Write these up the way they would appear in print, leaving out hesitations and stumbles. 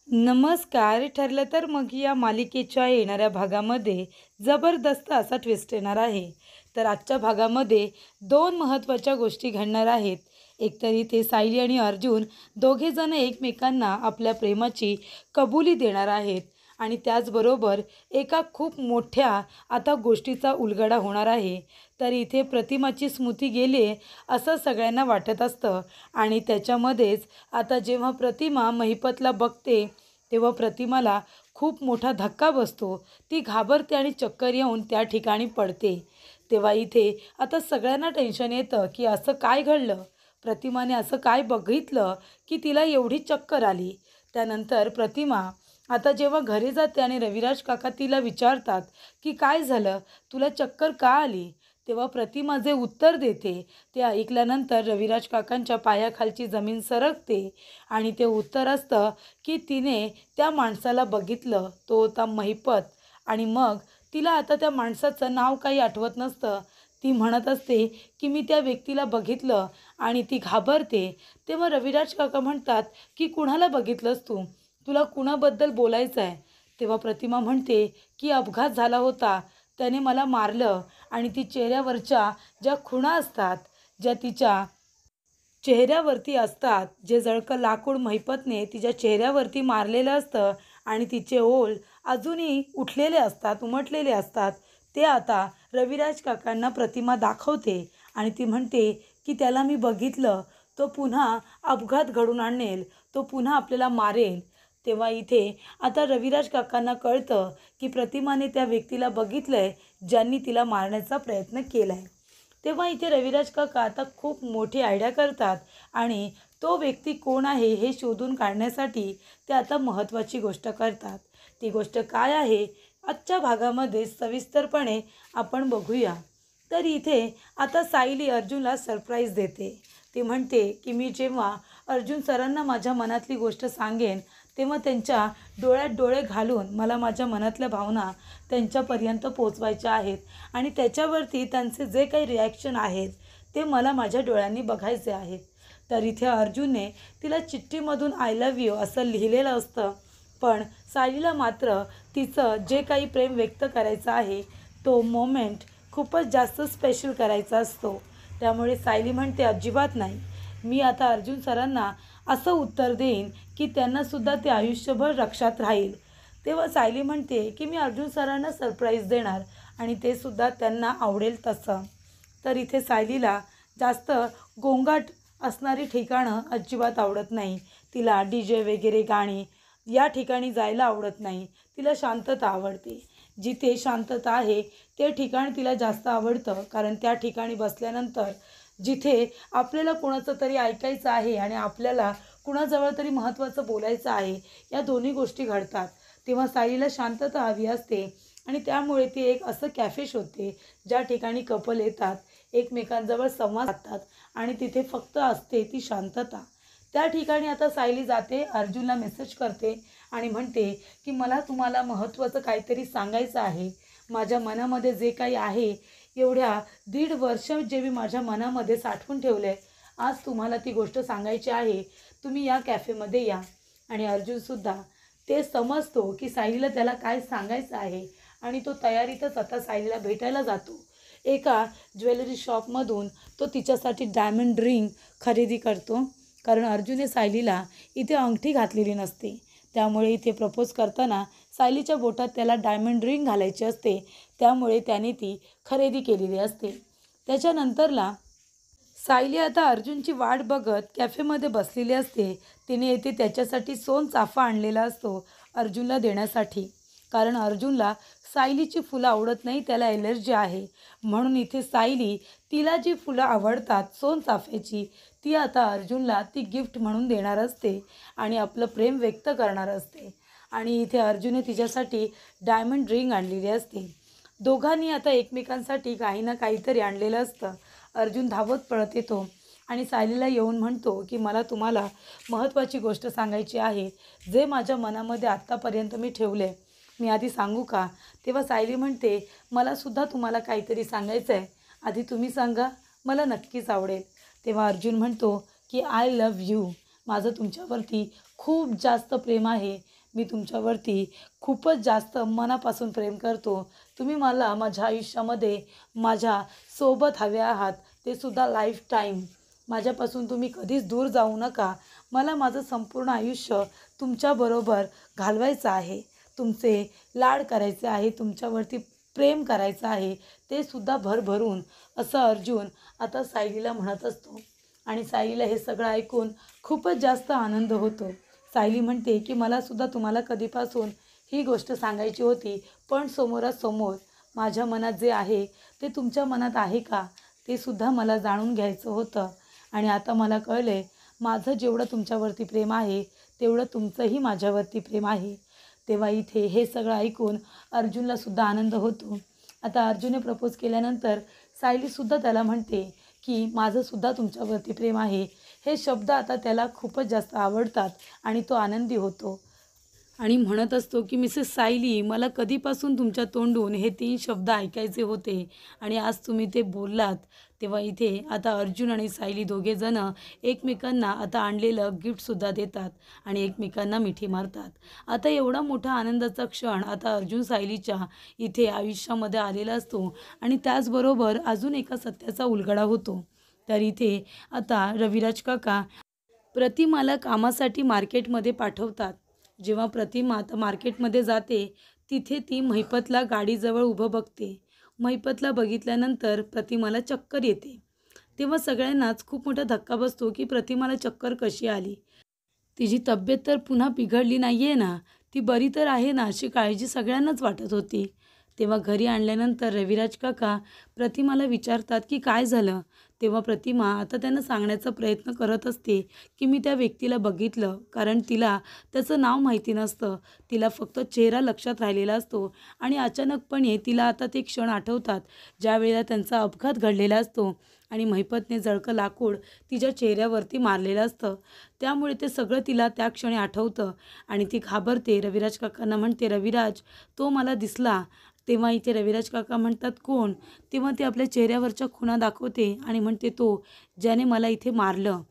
नमस्कार. ठरलं तर मग या मालिकेच्या येणाऱ्या भागामध्ये जबरदस्त असा ट्विस्ट येणार आहे. तर आजच्या भागामध्ये 2 महत्त्वाच्या गोष्टी घडणार आहेत. एकतर इथे सायली आणि अर्जुन दोघेजण एकमेकांना आपल्या प्रेमाची कबुली देणार आहेत आणि त्याचबरोबर एका खूप मोठ्या आता गोष्टीचा उलगडा होणार आहे. तर इथे प्रतिमाची स्मृती गेली आहे असं सगळ्यांना वाटत असतं आणि त्याच्यामध्येच आता जेव्हा प्रतिमा महिपतला बघते तेव्हा प्रतिमाला खूप मोठा धक्का बसतो. ती घाबरते आणि चक्कर येऊन त्या ठिकाणी पडते. तेव्हा इथे आता सगळ्यांना टेन्शन येतं की असं काय घडलं? प्रतिमाने असं काय बघितलं की तिला एवढी चक्कर आली? त्यानंतर प्रतिमा आता जेव्हा घरी जाते आणि रविराज काका तिला विचारतात की काय झालं? तुला चक्कर का आली? तेव्हा प्रतिमा जे उत्तर देते ते ऐकल्यानंतर रविराज काकांच्या पायाखालची जमीन सरकते आणि ते उत्तर असतं की तिने त्या माणसाला बघितलं, तो होता महिपत. आणि मग तिला आता त्या माणसाचं नाव काही आठवत नसतं. ती म्हणत असते की मी त्या व्यक्तीला बघितलं आणि ती घाबरते. तेव्हा रविराज काका म्हणतात की कुणाला बघितलंस तू? तुला कुणाबद्दल बोलायचं आहे? तेव्हा प्रतिमा म्हणते की अपघात झाला होता, त्याने मला मारलं आणि ती चेहऱ्यावरच्या ज्या खुणा असतात, ज्या तिच्या चेहऱ्यावरती असतात, जे जळकं लाकूड महिपतने तिच्या चेहऱ्यावरती मारलेलं असतं आणि तिचे ओठ अजूनही उठलेले असतात, उमटलेले असतात. ते आता रविराज काकांना प्रतिमा दाखवते आणि ती म्हणते की त्याला मी बघितलं, तो पुन्हा अपघात घडवून आणेल, तो पुन्हा आपल्याला मारेल. तेव्हा इथे आता रविराज काकांना कळतं की प्रतिमाने त्या व्यक्तीला बघितलंय, ज्यांनी तिला मारण्याचा प्रयत्न केलाय. तेव्हा इथे रविराज काका आता खूप मोठी आयडिया करतात आणि तो व्यक्ती कोण आहे हे शोधून काढण्यासाठी ते आता महत्त्वाची गोष्ट करतात. ती गोष्ट काय आहे आजच्या भागामध्ये सविस्तरपणे आपण बघूया. तर इथे आता सायली अर्जुनला सरप्राईज देते. ती म्हणते की मी जेव्हा अर्जुन सरांना माझ्या मनातली गोष्ट सांगेन तेव्हा त्यांच्या डोळ्यात डोळे घालून मला माझ्या मनातल्या भावना त्यांच्यापर्यंत पोचवायच्या आहेत आणि त्याच्यावरती त्यांचे जे काही रिॲक्शन आहेत ते मला माझ्या डोळ्यांनी बघायचे आहेत. तर इथे अर्जुनने तिला चिठ्ठीमधून आय लव्ह यू असं लिहिलेलं असतं, पण सायलीला मात्र तिचं जे काही प्रेम व्यक्त करायचं आहे तो मोमेंट खूपच जास्त स्पेशल करायचा असतो. त्यामुळे सायली म्हणते अजिबात नाही, मी आता अर्जुन सरांना असं उत्तर देईन की त्यांनासुद्धा ते आयुष्यभर लक्षात राहील. तेव्हा सायली म्हणते की मी अर्जुन सरांना सरप्राईज देणार आणि ते सुद्धा त्यांना आवडेल तसं. तर इथे सायलीला जास्त गोंगाट असणारी ठिकाणं अजिबात आवडत नाही. तिला DJ वगैरे गाणी या ठिकाणी जायला आवडत नाही. तिला शांतता आवडते. जिथे शांतता आहे ते ठिकाण तिला जास्त आवडतं, कारण त्या ठिकाणी बसल्यानंतर जिथे आपल्याला कोणाचं तरी ऐकायचं आहे आणि आपल्याला कुणाजवळ तरी महत्त्वाचं बोलायचं आहे, या दोन्ही गोष्टी घडतात. तेव्हा सायलीला शांतता हवी असते आणि त्यामुळे ती एक असं कॅफे शोधते ज्या ठिकाणी कपल येतात, एकमेकांजवळ संवाद साधतात आणि तिथे फक्त असते ती शांतता. त्या ठिकाणी आता सायली जाते, अर्जुनला मेसेज करते आणि म्हणते की मला तुम्हाला महत्त्वाचं काहीतरी सांगायचं आहे. माझ्या मनामध्ये जे काही आहे, एवढ्या 1.5 वर्ष जे मी माझ्या मनामध्ये साठवून ठेवलं आहे, आज तुम्हाला ती गोष्ट सांगायची आहे. तुम्ही या कॅफेमध्ये या. आणि अर्जुनसुद्धा ते समजतो की सायलीला त्याला काय सांगायचं आहे आणि तो तयारीतच आता सायलीला भेटायला जातो. एका ज्वेलरी शॉपमधून तो तिच्यासाठी डायमंड रिंग खरेदी करतो, कारण अर्जुनने सायलीला इथे अंगठी घातलेली नसते. त्यामुळे इथे प्रपोज करताना सायलीच्या बोटात त्याला डायमंड रिंग घालायची असते, त्यामुळे त्याने ती खरेदी केलेली असते. त्याच्यानंतरला सायली आता अर्जुनची वाट बघत कॅफेमध्ये बसलेली असते. तिने येथे त्याच्यासाठी सोनचाफा आणलेला असतो अर्जुनला देण्यासाठी, कारण अर्जुनला सायलीची फुलं आवडत नाही, त्याला ॲलर्जी आहे. म्हणून इथे सायली तिला जी फुलं आवडतात सोनचाफ्याची, ती आता अर्जुनला ती गिफ्ट म्हणून देणार असते आणि आपलं प्रेम व्यक्त करणार असते. आणि इथे अर्जुनने तिच्यासाठी डायमंड रिंग आणलेली असते. दोघांनी आता एकमेकांसाठी काही ना काहीतरी आणलेलं असतं. अर्जुन धावत पळत येतो आणि सायलीला येऊन म्हणतो की मला तुम्हाला महत्त्वाची गोष्ट सांगायची आहे, जे माझ्या मनामध्ये आत्तापर्यंत मी ठेवले. मी आधी सांगू का? तेव्हा सायली म्हणते मलासुद्धा तुम्हाला काहीतरी सांगायचं आहे, आधी तुम्ही सांगा, मला नक्कीच आवडेल. तेव्हा अर्जुन म्हणतो की आय लव्ह यू, माझं तुमच्यावरती खूप जास्त प्रेम आहे. मी तुमच्यावरती खूपच जास्त मनापासून प्रेम करतो. तुम्ही मला माझ्या आयुष्यामध्ये माझ्या सोबत हवे आहात, ते सुद्धा लाईफ टाईम. माझ्यापासून तुम्ही कधीच दूर जाऊ नका. मला माझं संपूर्ण आयुष्य तुमच्याबरोबर घालवायचं आहे. तुमचे लाड करायचे आहे, तुमच्यावरती प्रेम करायचं आहे, ते सुद्धा भरभरून, असं अर्जुन आता सायलीला म्हणत असतो. आणि सायलीला हे सगळं ऐकून खूपच जास्त आनंद होतो. सायली म्हणते की मला सुद्धा तुम्हाला कधीपासून ही गोष्ट सांगायची होती, पण समोरासमोर माझ्या मनात जे आहे ते तुमच्या मनात आहे का, ते सुद्धा मला जाणून घ्यायचं होतं. आणि आता मला कळले, माझं जेवढं तुमच्यावरती प्रेम आहे तेवढं तुमचंही माझ्यावरती प्रेम आहे. तेव्हा इथे हे सगळं ऐकून अर्जुनला सुद्धा आनंद होतो. आता अर्जुनने प्रपोज केल्यानंतर सायलीसुद्धा त्याला म्हणते की माझंसुद्धा तुमच्यावरती प्रेम आहे. हे शब्द आता त्याला खूपच जास्त आवडतात आणि तो आनंदी होतो. आणि म्हणत असतो की मिसेस सायली, मला कधीपासून तुमच्या तोंडून हे 3 शब्द ऐकायचे होते आणि आज तुम्ही ते बोललात. तेव्हा इथे आता अर्जुन आणि सायली दोघेजणं एकमेकांना आता आणलेलं गिफ्टसुद्धा देतात आणि एकमेकांना मिठी मारतात. आता एवढा मोठा आनंदाचा क्षण आता अर्जुन सायलीच्या इथे आयुष्यामध्ये आलेला असतो आणि त्याचबरोबर अजून एका सत्याचा उलगडा होतो. तर इथे आता रविराज काका प्रतिमाला कामासाठी मार्केटमध्ये पाठवतात. जेव्हा प्रतिमा आता मार्केटमध्ये जाते, तिथे ती महिपतला गाडीजवळ उभं बघते. महिपतला बघितल्यानंतर प्रतिमाला चक्कर येते. तेव्हा सगळ्यांनाच खूप मोठा धक्का बसतो की प्रतिमाला चक्कर कशी आली. तिची तब्येत तर पुन्हा बिघडली नाही आहे ना, ती बरी तर आहे ना, अशी काळजी सगळ्यांनाच वाटत होती. तेव्हा घरी आणल्यानंतर रविराज काका प्रतिमाला विचारतात की काय झालं. तेव्हा प्रतिमा आता त्यांना सांगण्याचा प्रयत्न करत असते की मी त्या व्यक्तीला बघितलं, कारण तिला त्याचं नाव माहिती नसतं. तिला फक्त चेहरा लक्षात राहिलेला असतो आणि अचानकपणे तिला आता ते क्षण आठवतात, ज्यावेळेला त्यांचा अपघात घडलेला असतो आणि महिपतने जळकं लाकूड तिच्या चेहऱ्यावरती मारलेलं असतं. त्यामुळे ते सगळं तिला त्या क्षणी आठवतं आणि ती घाबरते. रविराज काकांना म्हणते, रविराज, तो मला दिसला. तेव्हा इथे रविराज काका म्हणतात, कोण? तेव्हा ती आपल्या चेहऱ्यावरच्या खुणा दाखवते आणि म्हणते, तो ज्याने मला इथे मारलं.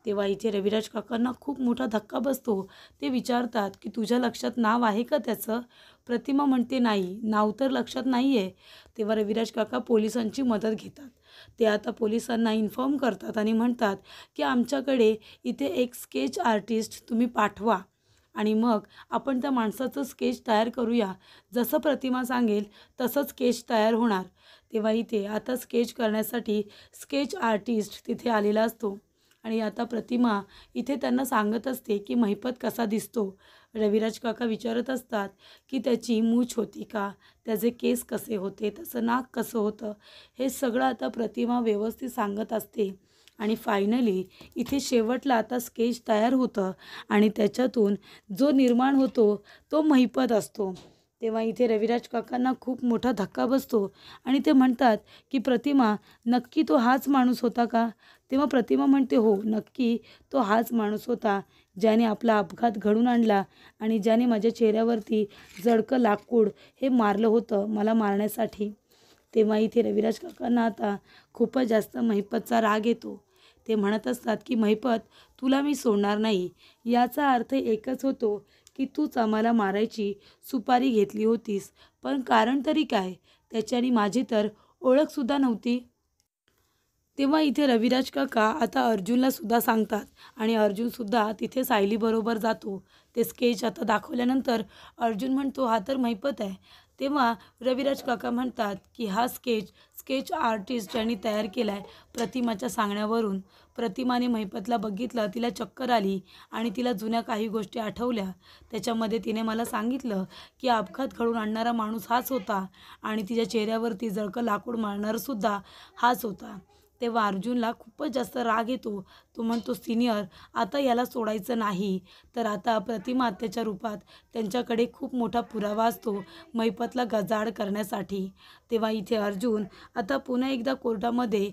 तेव्हा इथे रविराज काकांना खूप मोठा धक्का बसतो. ते विचारतात की तुझ्या लक्षात नाव आहे का त्याचं? प्रतिमा म्हणते, नाही, नाव तर लक्षात नाही आहे. तेव्हा रविराज काका पोलिसांची मदत घेतात. ते आता पोलिसांना इन्फॉर्म करतात आणि म्हणतात की आमच्याकडे इथे एक स्केच आर्टिस्ट तुम्ही पाठवा आणि मग आपण त्या माणसाचं स्केच तयार करूया. जसं प्रतिमा सांगेल तसंच स्केच तयार होणार. तेव्हा इथे आता स्केच करण्यासाठी स्केच आर्टिस्ट तिथे आलेला असतो आणि आता प्रतिमा इथे त्यांना सांगत असते की महिपत कसा दिसतो. रविराज काका विचारत असतात की त्याची मूछ होती का, त्याचे केस कसे होते, त्याचं नाक कसं होतं. हे सगळं आता प्रतिमा व्यवस्थित सांगत असते आणि फायनली इथे शेवटला आता स्केच तयार होतं आणि त्याच्यातून जो निर्माण होतो तो महिपत असतो. तेव्हा इथे रविराज काकांना खूप मोठा धक्का बसतो आणि ते म्हणतात की प्रतिमा, नक्की तो हाच माणूस होता का? तेव्हा प्रतिमा म्हणते, हो, नक्की तो हाच माणूस होता, ज्याने आपला अपघात घडून आणला आणि ज्याने माझ्या चेहऱ्यावरती जळकं लाकूड हे मारलं होतं मला मारण्यासाठी. तेव्हा इथे रविराज काकांना आता खूपच जास्त महिपतचा राग येतो. ते म्हणत असतात की महिपत, तुला मी सोडणार नाही. याचा अर्थ एकच होतो की तूच आम्हाला मारायची सुपारी घेतली होतीस, पण कारण तरी काय? त्याच्याने माझी तर ओळखसुद्धा नव्हती. तेव्हा इथे रविराज काका आता अर्जुनला सुद्धा सांगतात आणि अर्जुनसुद्धा तिथे सायलीबरोबर जातो. ते स्केच आता दाखवल्यानंतर अर्जुन म्हणतो, हा तर महिपत आहे. तेव्हा रविराज काका म्हणतात की हा स्केच आर्टिस्ट ज्यांनी तयार केला आहे प्रतिमाच्या सांगण्यावरून. प्रतिमाने महिपतला बघितलं, तिला चक्कर आली आणि तिला जुन्या काही गोष्टी आठवल्या. त्याच्यामध्ये तिने मला सांगितलं की अपघात घडवून आणणारा माणूस हाच होता आणि तिच्या चेहऱ्यावरती जळकं लाकूड मारणारसुद्धा हाच होता. तेव्हा अर्जुनला खूपच जास्त राग येतो. तो म्हणतो, सिनियर, आता याला सोडायचं नाही. तर आता प्रतिमा त्याच्या रूपात त्यांच्याकडे खूप मोठा पुरावा असतो महिपतला गजाआड करण्यासाठी. तेव्हा इथे अर्जुन आता पुन्हा एकदा कोर्टामध्ये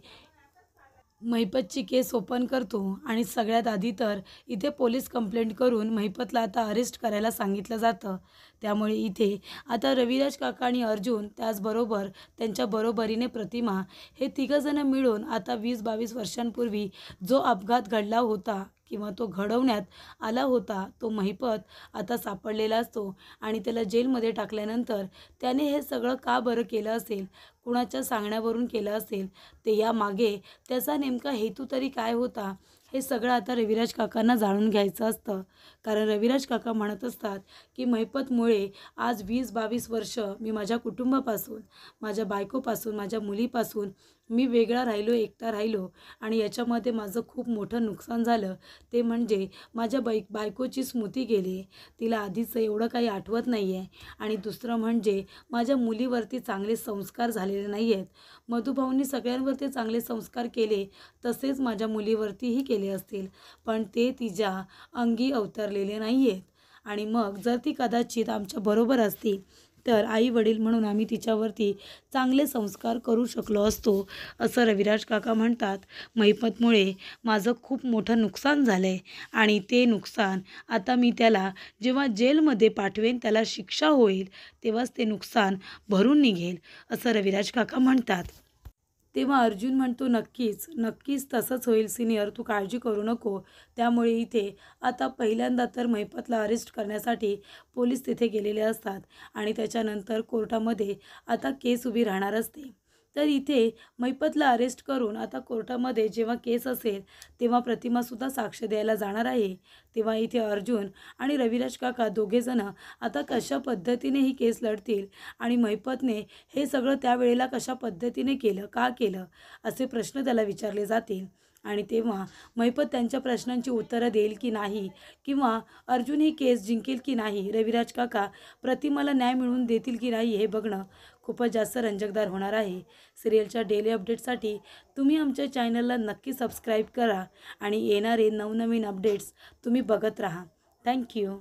महिपतची केस ओपन करतो आणि सगळ्यात आधी तर इथे पोलीस कंप्लेंट करून महिपतला आता अरेस्ट करायला सांगितलं जातं. त्यामुळे इथे आता रविराज काका आणि अर्जुन, त्याचबरोबर त्यांच्या बरोबरीने प्रतिमा, हे तिघंजणं मिळून आता 20-22 वर्षांपूर्वी जो अपघात घडला होता किंवा तो घडवण्यात आला होता तो महिपत आता सापडलेला असतो आणि त्याला जेलमध्ये टाकल्यानंतर त्याने हे सगळं का बरं केलं असेल, कुणाच्या सांगण्यावरून केलं असेल, ते यामागे त्याचा नेमका हेतू तरी काय होता, हे सगळं आता रविराज काकांना जाणून घ्यायचं असतं. कारण रविराज काका म्हणत असतात की महिपतमुळे आज 20-22 वर्ष मी माझ्या कुटुंबापासून, माझ्या बायकोपासून, माझ्या मुलीपासून मी वेगळा राहिलो, एकटा राहिलो आणि याच्यामध्ये माझं खूप मोठं नुकसान झालं. ते म्हणजे माझ्या बायकोची स्मृती गेली, तिला आधीचं एवढं काही आठवत नाही आहे. आणि दुसरं म्हणजे माझ्या मुलीवरती चांगले संस्कार झालेले नाही आहेत. मधुभाऊंनी सगळ्यांवरती चांगले संस्कार केले, तसेच माझ्या मुलीवरतीही केले असतील, पण ते तिच्या अंगी अवतरलेले नाही आहेत. आणि मग जर ती कदाचित आमच्याबरोबर असती तर आई वडील म्हणून आम्ही तिच्यावरती चांगले संस्कार करू शकलो असतो, असं रविराज काका म्हणतात. महिपतमुळे माझं खूप मोठं नुकसान झालं आहे आणि ते नुकसान आता मी त्याला जेव्हा जेलमध्ये पाठवेन, त्याला शिक्षा होईल, तेव्हाच ते नुकसान भरून निघेल, असं रविराज काका म्हणतात. तेव्हा अर्जुन म्हणतो, नक्कीच नक्कीच तसंच होईल सिनियर, तू काळजी करू नको. त्यामुळे इथे आता पहिल्यांदा तर महिपतला अरेस्ट करण्यासाठी पोलीस तिथे गेलेले असतात आणि त्याच्यानंतर कोर्टामध्ये आता केस उभी राहणार असते. तर इथे महिपतला अरेस्ट करून आता कोर्टामध्ये जेव्हा केस असेल तेव्हा प्रतिमासुद्धा साक्ष द्यायला जाणार आहे. तेव्हा इथे अर्जुन आणि रविराज काका दोघेजणं आता कशा पद्धतीने ही केस लढतील आणि महिपतने हे सगळं त्यावेळेला कशा पद्धतीने केलं, का केलं, असे प्रश्न त्याला विचारले जातील. आणि तेव्हा महिपत त्यांच्या प्रश्नांची उत्तरं देईल की नाही, किंवा अर्जुन ही केस जिंकेल की नाही, रविराज काका प्रतिमाला न्याय मिळवून देतील की नाही, हे बघणं खूपच जास्त रंजकदार होणार आहे. सिरियलच्या डेली अपडेट्ससाठी तुम्ही आमच्या चॅनलला नक्की सबस्क्राईब करा आणि येणारे नवनवीन अपडेट्स तुम्ही बघत राहा. थँक्यू.